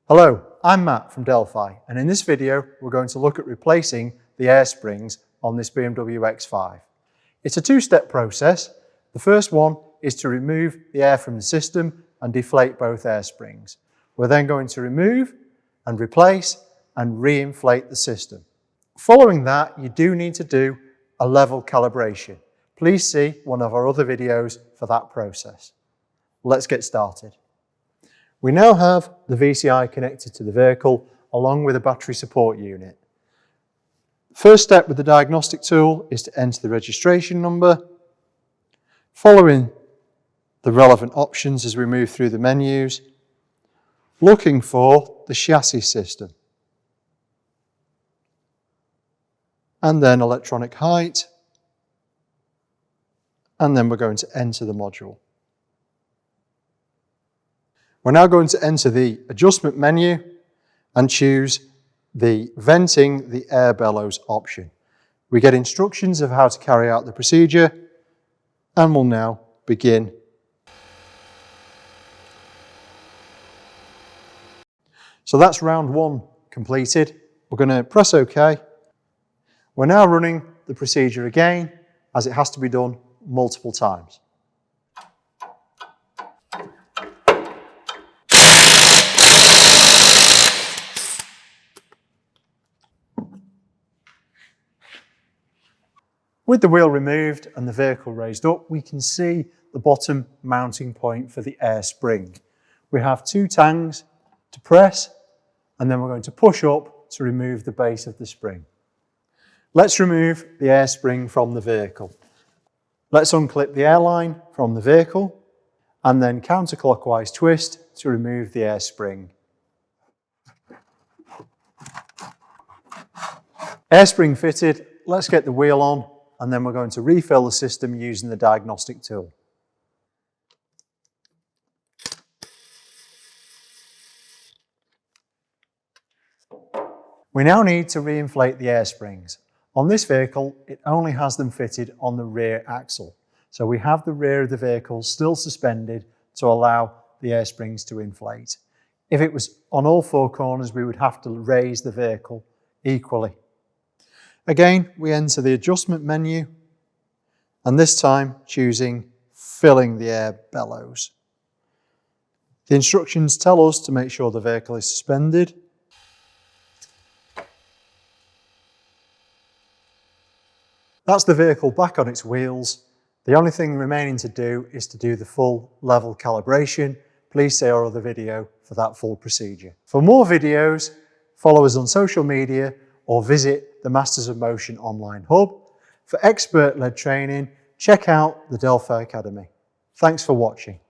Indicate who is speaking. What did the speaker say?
Speaker 1: Hello, I'm Matt from Delphi, and in this video we're going to look at replacing the air springs on this BMW X5. It's a two-step process. The first one is to remove the air from the system and deflate both air springs. We're then going to remove and replace and reinflate the system. Following that, you do need to do a level calibration. Please see one of our other videos for that process. Let's get started. We now have the VCI connected to the vehicle along with a battery support unit. First step with the diagnostic tool is to enter the registration number, following the relevant options as we move through the menus, looking for the chassis system, and then electronic height, and then we're going to enter the module. We're now going to enter the adjustment menu and choose the venting the air bellows option. We get instructions of how to carry out the procedure and we'll now begin. So that's round one completed. We're going to press OK. We're now running the procedure again as it has to be done multiple times. With the wheel removed and the vehicle raised up, we can see the bottom mounting point for the air spring. We have two tangs to press, and then we're going to push up to remove the base of the spring. Let's remove the air spring from the vehicle. Let's unclip the airline from the vehicle and then counterclockwise twist to remove the air spring. Air spring fitted, let's get the wheel on and then we're going to refill the system using the diagnostic tool. We now need to reinflate the air springs. On this vehicle, it only has them fitted on the rear axle. So we have the rear of the vehicle still suspended to allow the air springs to inflate. If it was on all four corners, we would have to raise the vehicle equally. Again, we enter the adjustment menu and this time choosing filling the air bellows. The instructions tell us to make sure the vehicle is suspended. That's the vehicle back on its wheels. The only thing remaining to do is to do the full level calibration. Please see our other video for that full procedure. For more videos, follow us on social media or visit the Masters of Motion online hub. For expert-led training, check out the Delphi Academy. Thanks for watching.